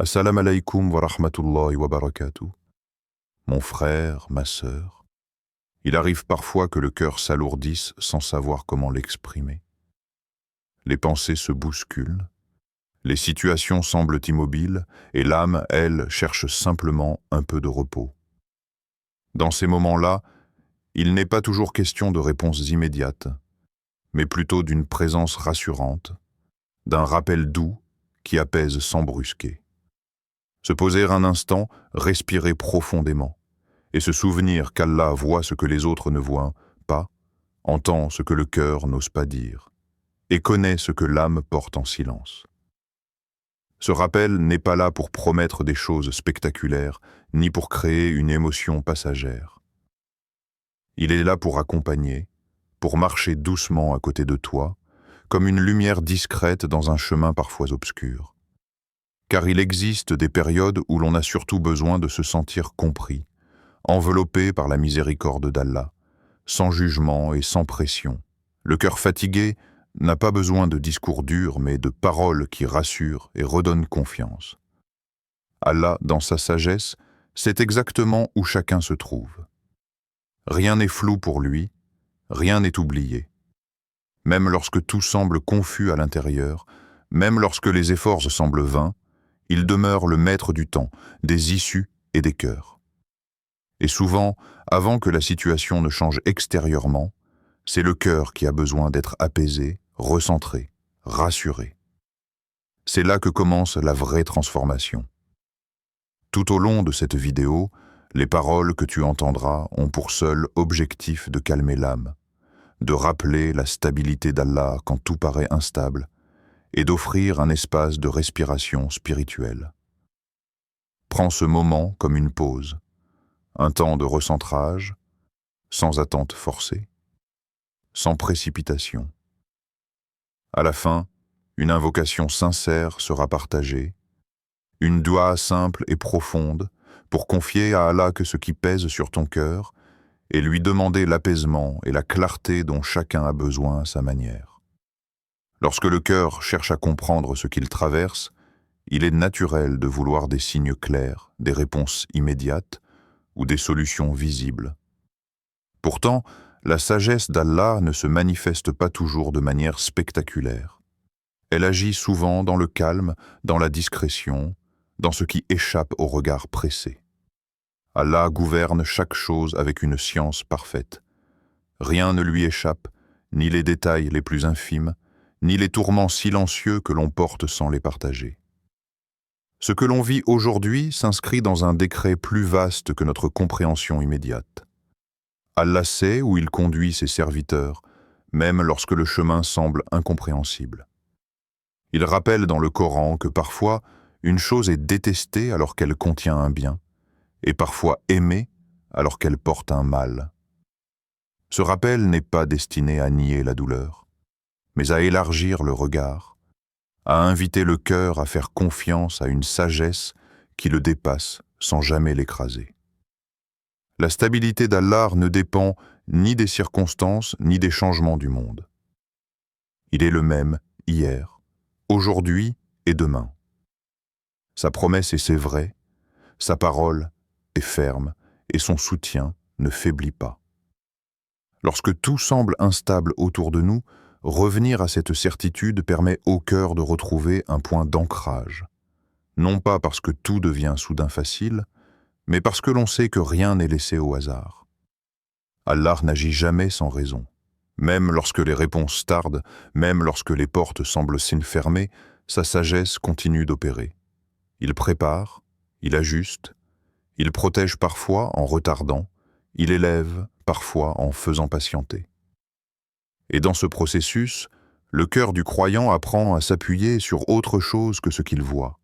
Assalamu alaikum wa rahmatullahi wa barakatuh. Mon frère, ma sœur, il arrive parfois que le cœur s'alourdisse sans savoir comment l'exprimer. Les pensées se bousculent, les situations semblent immobiles et l'âme, elle, cherche simplement un peu de repos. Dans ces moments-là, il n'est pas toujours question de réponses immédiates, mais plutôt d'une présence rassurante, d'un rappel doux qui apaise sans brusquer. Se poser un instant, respirer profondément, et se souvenir qu'Allah voit ce que les autres ne voient pas, entend ce que le cœur n'ose pas dire, et connaît ce que l'âme porte en silence. Ce rappel n'est pas là pour promettre des choses spectaculaires, ni pour créer une émotion passagère. Il est là pour accompagner, pour marcher doucement à côté de toi, comme une lumière discrète dans un chemin parfois obscur. Car il existe des périodes où l'on a surtout besoin de se sentir compris, enveloppé par la miséricorde d'Allah, sans jugement et sans pression. Le cœur fatigué n'a pas besoin de discours durs, mais de paroles qui rassurent et redonnent confiance. Allah, dans sa sagesse, sait exactement où chacun se trouve. Rien n'est flou pour lui, rien n'est oublié. Même lorsque tout semble confus à l'intérieur, même lorsque les efforts semblent vains, il demeure le maître du temps, des issues et des cœurs. Et souvent, avant que la situation ne change extérieurement, c'est le cœur qui a besoin d'être apaisé, recentré, rassuré. C'est là que commence la vraie transformation. Tout au long de cette vidéo, les paroles que tu entendras ont pour seul objectif de calmer l'âme, de rappeler la stabilité d'Allah quand tout paraît instable, et d'offrir un espace de respiration spirituelle. Prends ce moment comme une pause, un temps de recentrage, sans attente forcée, sans précipitation. À la fin, une invocation sincère sera partagée, une doua simple et profonde pour confier à Allah que ce qui pèse sur ton cœur et lui demander l'apaisement et la clarté dont chacun a besoin à sa manière. Lorsque le cœur cherche à comprendre ce qu'il traverse, il est naturel de vouloir des signes clairs, des réponses immédiates ou des solutions visibles. Pourtant, la sagesse d'Allah ne se manifeste pas toujours de manière spectaculaire. Elle agit souvent dans le calme, dans la discrétion, dans ce qui échappe au regard pressé. Allah gouverne chaque chose avec une science parfaite. Rien ne lui échappe, ni les détails les plus infimes, ni les tourments silencieux que l'on porte sans les partager. Ce que l'on vit aujourd'hui s'inscrit dans un décret plus vaste que notre compréhension immédiate. Allah sait où il conduit ses serviteurs, même lorsque le chemin semble incompréhensible. Il rappelle dans le Coran que parfois, une chose est détestée alors qu'elle contient un bien, et parfois aimée alors qu'elle porte un mal. Ce rappel n'est pas destiné à nier la douleur, mais à élargir le regard, à inviter le cœur à faire confiance à une sagesse qui le dépasse sans jamais l'écraser. La stabilité d'Allah ne dépend ni des circonstances ni des changements du monde. Il est le même hier, aujourd'hui et demain. Sa promesse est vraie, sa parole est ferme et son soutien ne faiblit pas. Lorsque tout semble instable autour de nous, revenir à cette certitude permet au cœur de retrouver un point d'ancrage, non pas parce que tout devient soudain facile, mais parce que l'on sait que rien n'est laissé au hasard. Allah n'agit jamais sans raison. Même lorsque les réponses tardent, même lorsque les portes semblent s'enfermer, sa sagesse continue d'opérer. Il prépare, il ajuste, il protège parfois en retardant, il élève parfois en faisant patienter. Et dans ce processus, le cœur du croyant apprend à s'appuyer sur autre chose que ce qu'il voit.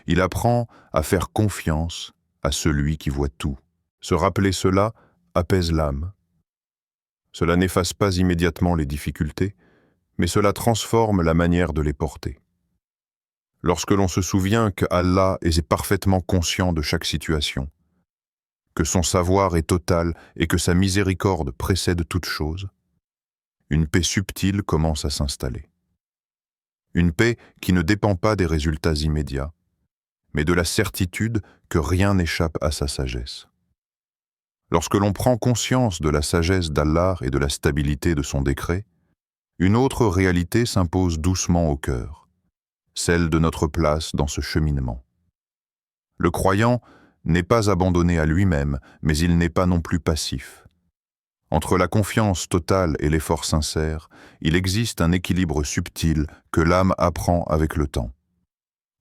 Il apprend à faire confiance à celui qui voit tout. Se rappeler cela apaise l'âme. Cela n'efface pas immédiatement les difficultés, mais cela transforme la manière de les porter. Lorsque l'on se souvient que Allah est parfaitement conscient de chaque situation, que son savoir est total et que sa miséricorde précède toute chose, une paix subtile commence à s'installer. Une paix qui ne dépend pas des résultats immédiats, mais de la certitude que rien n'échappe à sa sagesse. Lorsque l'on prend conscience de la sagesse d'Allah et de la stabilité de son décret, une autre réalité s'impose doucement au cœur, celle de notre place dans ce cheminement. Le croyant n'est pas abandonné à lui-même, mais il n'est pas non plus passif. Entre la confiance totale et l'effort sincère, il existe un équilibre subtil que l'âme apprend avec le temps.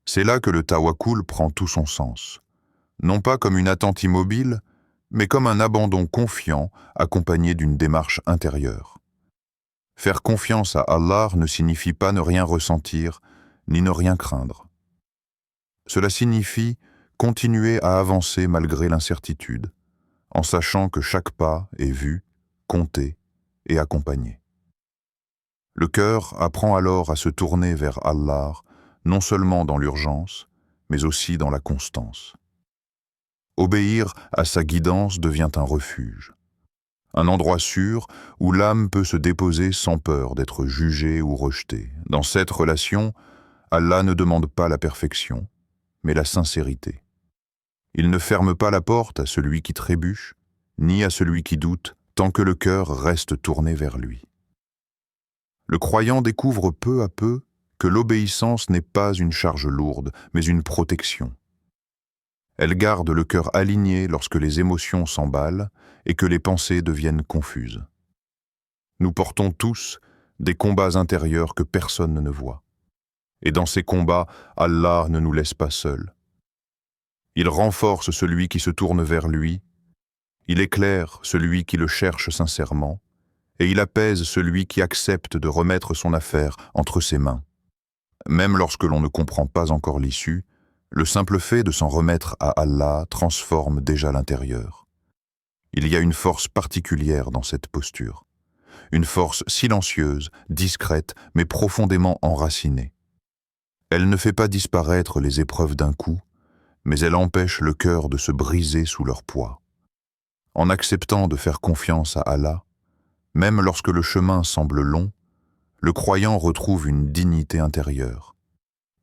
C'est là que le tawakkul prend tout son sens, non pas comme une attente immobile, mais comme un abandon confiant accompagné d'une démarche intérieure. Faire confiance à Allah ne signifie pas ne rien ressentir, ni ne rien craindre. Cela signifie continuer à avancer malgré l'incertitude, en sachant que chaque pas est vu, compté et accompagné. Le cœur apprend alors à se tourner vers Allah, non seulement dans l'urgence, mais aussi dans la constance. Obéir à sa guidance devient un refuge, un endroit sûr où l'âme peut se déposer sans peur d'être jugée ou rejetée. Dans cette relation, Allah ne demande pas la perfection, mais la sincérité. Il ne ferme pas la porte à celui qui trébuche, ni à celui qui doute, tant que le cœur reste tourné vers lui. Le croyant découvre peu à peu que l'obéissance n'est pas une charge lourde, mais une protection. Elle garde le cœur aligné lorsque les émotions s'emballent et que les pensées deviennent confuses. Nous portons tous des combats intérieurs que personne ne voit. Et dans ces combats, Allah ne nous laisse pas seuls. Il renforce celui qui se tourne vers lui, il éclaire celui qui le cherche sincèrement, et il apaise celui qui accepte de remettre son affaire entre ses mains. Même lorsque l'on ne comprend pas encore l'issue, le simple fait de s'en remettre à Allah transforme déjà l'intérieur. Il y a une force particulière dans cette posture, une force silencieuse, discrète, mais profondément enracinée. Elle ne fait pas disparaître les épreuves d'un coup, mais elle empêche le cœur de se briser sous leur poids. En acceptant de faire confiance à Allah, même lorsque le chemin semble long, le croyant retrouve une dignité intérieure,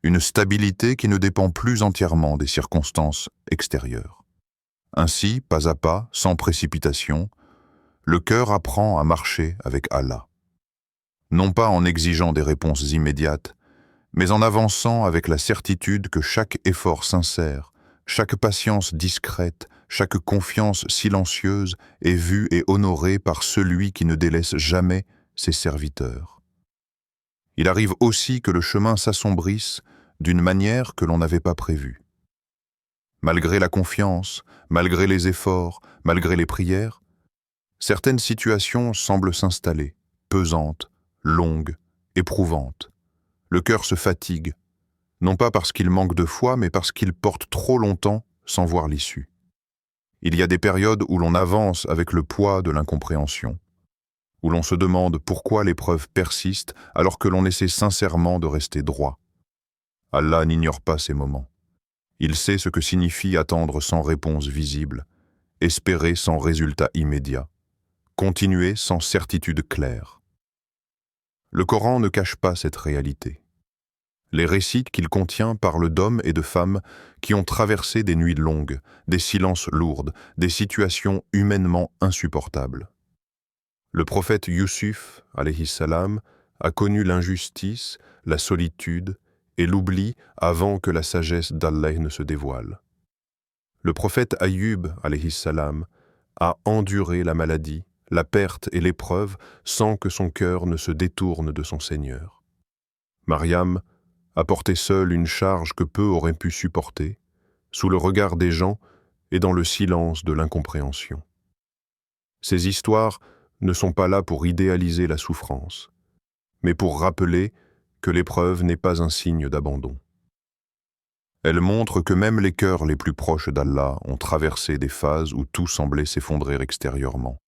une stabilité qui ne dépend plus entièrement des circonstances extérieures. Ainsi, pas à pas, sans précipitation, le cœur apprend à marcher avec Allah. Non pas en exigeant des réponses immédiates, mais en avançant avec la certitude que chaque effort sincère, chaque patience discrète, chaque confiance silencieuse est vue et honorée par celui qui ne délaisse jamais ses serviteurs. Il arrive aussi que le chemin s'assombrisse d'une manière que l'on n'avait pas prévue. Malgré la confiance, malgré les efforts, malgré les prières, certaines situations semblent s'installer, pesantes, longues, éprouvantes. Le cœur se fatigue, non pas parce qu'il manque de foi, mais parce qu'il porte trop longtemps sans voir l'issue. Il y a des périodes où l'on avance avec le poids de l'incompréhension, où l'on se demande pourquoi l'épreuve persiste alors que l'on essaie sincèrement de rester droit. Allah n'ignore pas ces moments. Il sait ce que signifie attendre sans réponse visible, espérer sans résultat immédiat, continuer sans certitude claire. Le Coran ne cache pas cette réalité. Les récits qu'il contient parlent d'hommes et de femmes qui ont traversé des nuits longues, des silences lourds, des situations humainement insupportables. Le prophète Yusuf, alayhi salam, a connu l'injustice, la solitude et l'oubli avant que la sagesse d'Allah ne se dévoile. Le prophète Ayyub, alayhi salam, a enduré la maladie, la perte et l'épreuve sans que son cœur ne se détourne de son Seigneur. Mariam a porté seule une charge que peu auraient pu supporter, sous le regard des gens et dans le silence de l'incompréhension. Ces histoires ne sont pas là pour idéaliser la souffrance, mais pour rappeler que l'épreuve n'est pas un signe d'abandon. Elles montrent que même les cœurs les plus proches d'Allah ont traversé des phases où tout semblait s'effondrer extérieurement.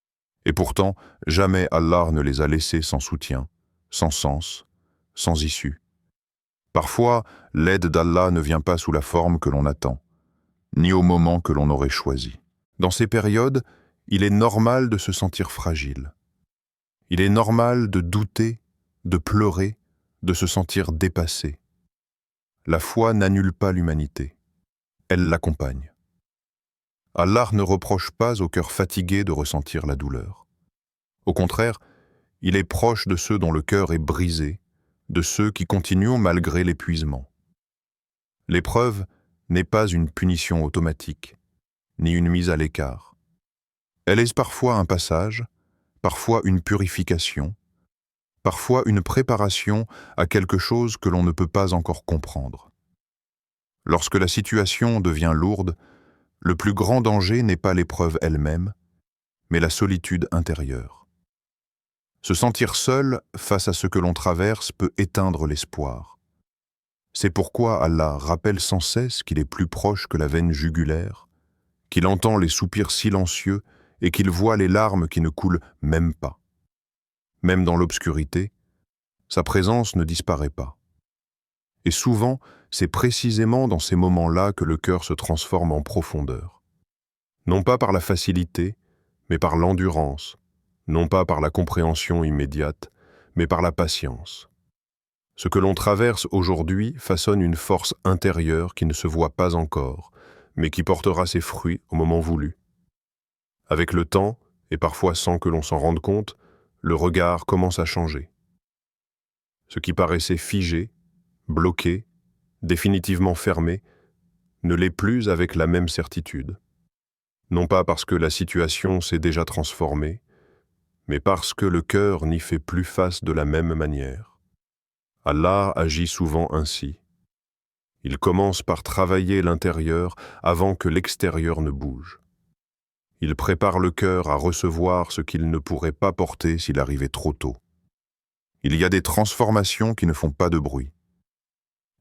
Et pourtant, jamais Allah ne les a laissés sans soutien, sans sens, sans issue. Parfois, l'aide d'Allah ne vient pas sous la forme que l'on attend, ni au moment que l'on aurait choisi. Dans ces périodes, il est normal de se sentir fragile. Il est normal de douter, de pleurer, de se sentir dépassé. La foi n'annule pas l'humanité. elle l'accompagne. Allah ne reproche pas au cœur fatigué de ressentir la douleur. Au contraire, il est proche de ceux dont le cœur est brisé, de ceux qui continuent malgré l'épuisement. L'épreuve n'est pas une punition automatique, ni une mise à l'écart. Elle est parfois un passage, parfois une purification, parfois une préparation à quelque chose que l'on ne peut pas encore comprendre. Lorsque la situation devient lourde, le plus grand danger n'est pas l'épreuve elle-même, mais la solitude intérieure. Se sentir seul face à ce que l'on traverse peut éteindre l'espoir. C'est pourquoi Allah rappelle sans cesse qu'il est plus proche que la veine jugulaire, qu'il entend les soupirs silencieux et qu'il voit les larmes qui ne coulent même pas. Même dans l'obscurité, sa présence ne disparaît pas. Et souvent, c'est précisément dans ces moments-là que le cœur se transforme en profondeur. Non pas par la facilité, mais par l'endurance, non pas par la compréhension immédiate, mais par la patience. Ce que l'on traverse aujourd'hui façonne une force intérieure qui ne se voit pas encore, mais qui portera ses fruits au moment voulu. Avec le temps, et parfois sans que l'on s'en rende compte, le regard commence à changer. Ce qui paraissait figé, bloqué, définitivement fermé, ne l'est plus avec la même certitude. Non pas parce que la situation s'est déjà transformée, mais parce que le cœur n'y fait plus face de la même manière. Allah agit souvent ainsi. Il commence par travailler l'intérieur avant que l'extérieur ne bouge. Il prépare le cœur à recevoir ce qu'il ne pourrait pas porter s'il arrivait trop tôt. Il y a des transformations qui ne font pas de bruit.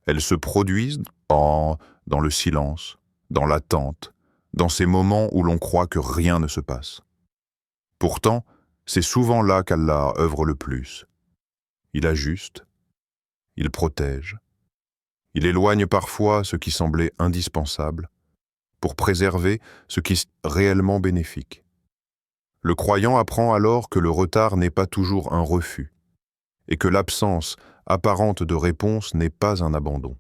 Elles se produisent dans le silence, dans l'attente, dans ces moments où l'on croit que rien ne se passe. Pourtant, c'est souvent là qu'Allah œuvre le plus. Il ajuste, il protège, il éloigne parfois ce qui semblait indispensable pour préserver ce qui est réellement bénéfique. Le croyant apprend alors que le retard n'est pas toujours un refus et que l'absence apparente de réponse n'est pas un abandon.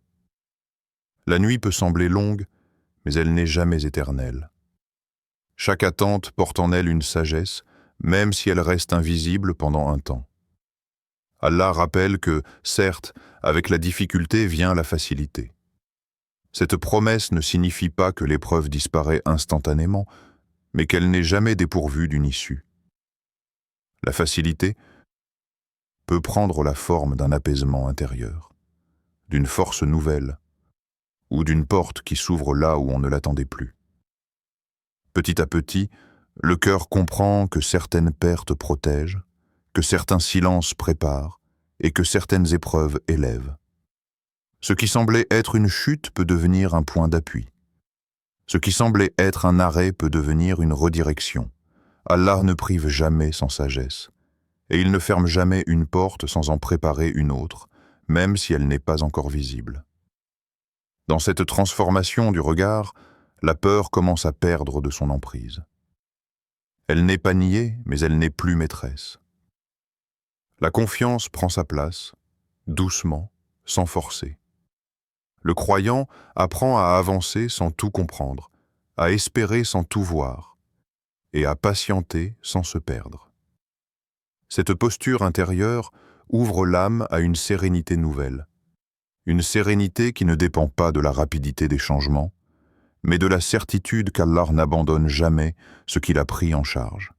La nuit peut sembler longue, mais elle n'est jamais éternelle. Chaque attente porte en elle une sagesse, même si elle reste invisible pendant un temps. Allah rappelle que, certes, avec la difficulté vient la facilité. Cette promesse ne signifie pas que l'épreuve disparaît instantanément, mais qu'elle n'est jamais dépourvue d'une issue. La facilité peut prendre la forme d'un apaisement intérieur, d'une force nouvelle, ou d'une porte qui s'ouvre là où on ne l'attendait plus. Petit à petit, le cœur comprend que certaines pertes protègent, que certains silences préparent et que certaines épreuves élèvent. Ce qui semblait être une chute peut devenir un point d'appui. Ce qui semblait être un arrêt peut devenir une redirection. Allah ne prive jamais sans sagesse, et il ne ferme jamais une porte sans en préparer une autre, même si elle n'est pas encore visible. Dans cette transformation du regard, la peur commence à perdre de son emprise. Elle n'est pas niée, mais elle n'est plus maîtresse. La confiance prend sa place, doucement, sans forcer. Le croyant apprend à avancer sans tout comprendre, à espérer sans tout voir, et à patienter sans se perdre. Cette posture intérieure ouvre l'âme à une sérénité nouvelle, une sérénité qui ne dépend pas de la rapidité des changements, mais de la certitude qu'Allah n'abandonne jamais ce qu'il a pris en charge.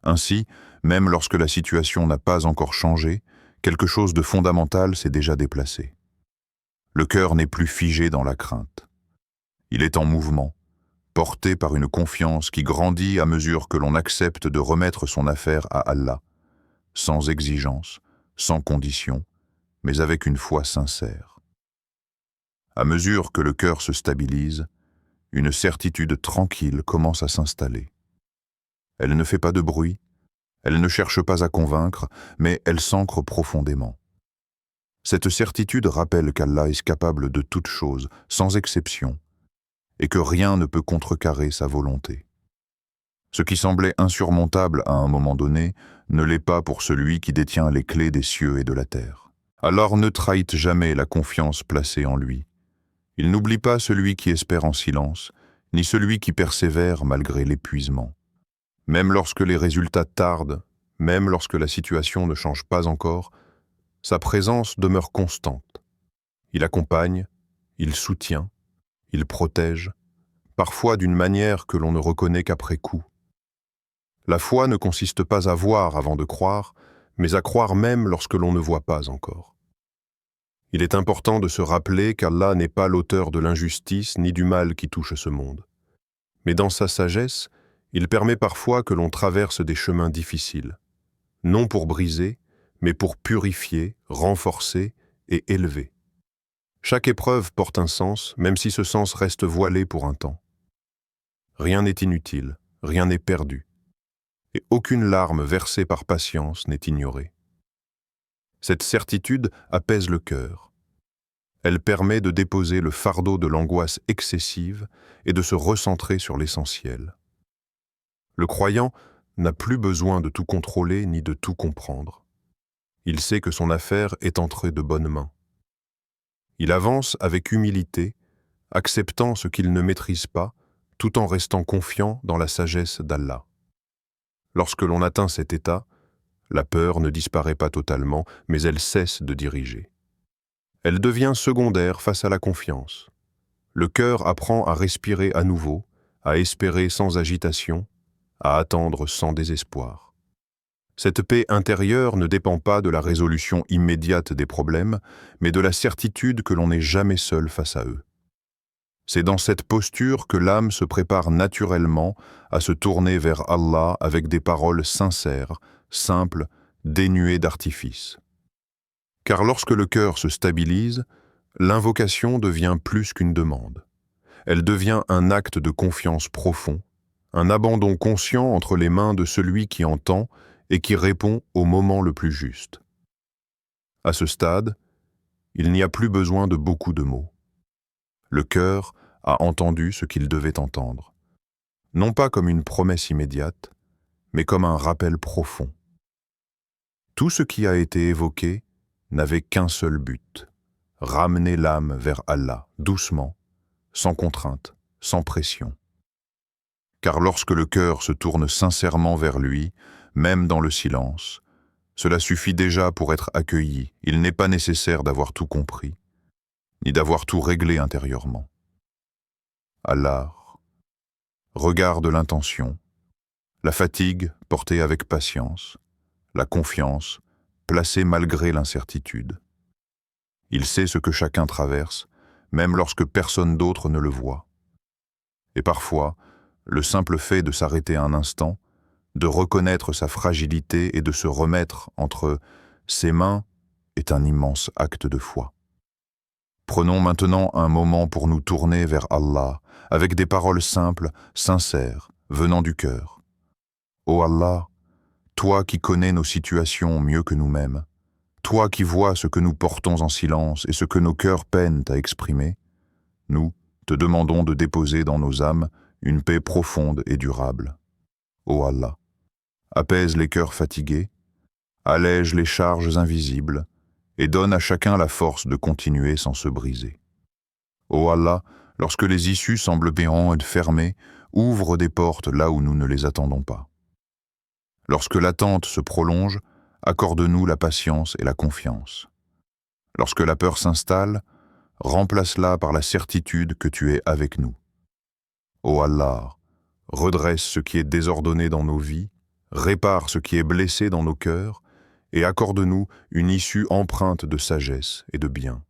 Ainsi, même lorsque la situation n'a pas encore changé, quelque chose de fondamental s'est déjà déplacé. Le cœur n'est plus figé dans la crainte. Il est en mouvement, porté par une confiance qui grandit à mesure que l'on accepte de remettre son affaire à Allah, sans exigence, sans condition, mais avec une foi sincère. À mesure que le cœur se stabilise, une certitude tranquille commence à s'installer. Elle ne fait pas de bruit, elle ne cherche pas à convaincre, mais elle s'ancre profondément. Cette certitude rappelle qu'Allah est capable de toutes choses, sans exception, et que rien ne peut contrecarrer sa volonté. Ce qui semblait insurmontable à un moment donné ne l'est pas pour celui qui détient les clés des cieux et de la terre. Allah ne trahit jamais la confiance placée en lui. Il n'oublie pas celui qui espère en silence, ni celui qui persévère malgré l'épuisement. Même lorsque les résultats tardent, même lorsque la situation ne change pas encore, sa présence demeure constante. Il accompagne, il soutient, il protège, parfois d'une manière que l'on ne reconnaît qu'après coup. La foi ne consiste pas à voir avant de croire, mais à croire même lorsque l'on ne voit pas encore. Il est important de se rappeler qu'Allah n'est pas l'auteur de l'injustice ni du mal qui touche ce monde. Mais dans sa sagesse, il permet parfois que l'on traverse des chemins difficiles, non pour briser, mais pour purifier, renforcer et élever. Chaque épreuve porte un sens, même si ce sens reste voilé pour un temps. Rien n'est inutile, rien n'est perdu, et aucune larme versée par patience n'est ignorée. Cette certitude apaise le cœur. Elle permet de déposer le fardeau de l'angoisse excessive et de se recentrer sur l'essentiel. Le croyant n'a plus besoin de tout contrôler ni de tout comprendre. Il sait que son affaire est entre de bonnes mains. Il avance avec humilité, acceptant ce qu'il ne maîtrise pas, tout en restant confiant dans la sagesse d'Allah. Lorsque l'on atteint cet état, la peur ne disparaît pas totalement, mais elle cesse de diriger. Elle devient secondaire face à la confiance. Le cœur apprend à respirer à nouveau, à espérer sans agitation, à attendre sans désespoir. Cette paix intérieure ne dépend pas de la résolution immédiate des problèmes, mais de la certitude que l'on n'est jamais seul face à eux. C'est dans cette posture que l'âme se prépare naturellement à se tourner vers Allah avec des paroles sincères, simples, dénuées d'artifice. Car lorsque le cœur se stabilise, l'invocation devient plus qu'une demande. Elle devient un acte de confiance profond, un abandon conscient entre les mains de celui qui entend et qui répond au moment le plus juste. À ce stade, il n'y a plus besoin de beaucoup de mots. Le cœur a entendu ce qu'il devait entendre, non pas comme une promesse immédiate, mais comme un rappel profond. Tout ce qui a été évoqué n'avait qu'un seul but, ramener l'âme vers Allah, doucement, sans contrainte, sans pression. Car lorsque le cœur se tourne sincèrement vers lui, même dans le silence, cela suffit déjà pour être accueilli. Il n'est pas nécessaire d'avoir tout compris, ni d'avoir tout réglé intérieurement. Allah regarde l'intention, la fatigue portée avec patience, la confiance placée malgré l'incertitude. Il sait ce que chacun traverse, même lorsque personne d'autre ne le voit. Et parfois, le simple fait de s'arrêter un instant, de reconnaître sa fragilité et de se remettre entre ses mains est un immense acte de foi. Prenons maintenant un moment pour nous tourner vers Allah avec des paroles simples, sincères, venant du cœur. Ô Allah, toi qui connais nos situations mieux que nous-mêmes, toi qui vois ce que nous portons en silence et ce que nos cœurs peinent à exprimer, nous te demandons de déposer dans nos âmes une paix profonde et durable. Ô Allah, apaise les cœurs fatigués, allège les charges invisibles et donne à chacun la force de continuer sans se briser. Ô Allah, lorsque les issues semblent béantes et fermées, ouvre des portes là où nous ne les attendons pas. Lorsque l'attente se prolonge, accorde-nous la patience et la confiance. Lorsque la peur s'installe, remplace-la par la certitude que tu es avec nous. Ô Allah, redresse ce qui est désordonné dans nos vies, répare ce qui est blessé dans nos cœurs, et accorde-nous une issue empreinte de sagesse et de bien.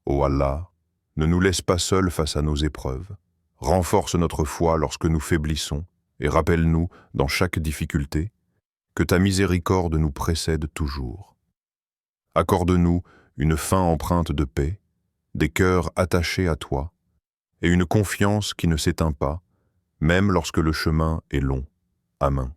Ô Allah, ne nous laisse pas seuls face à nos épreuves, renforce notre foi lorsque nous faiblissons, et rappelle-nous, dans chaque difficulté, que ta miséricorde nous précède toujours. Accorde-nous une fin empreinte de paix, des cœurs attachés à toi, et une confiance qui ne s'éteint pas, même lorsque le chemin est long. Amen.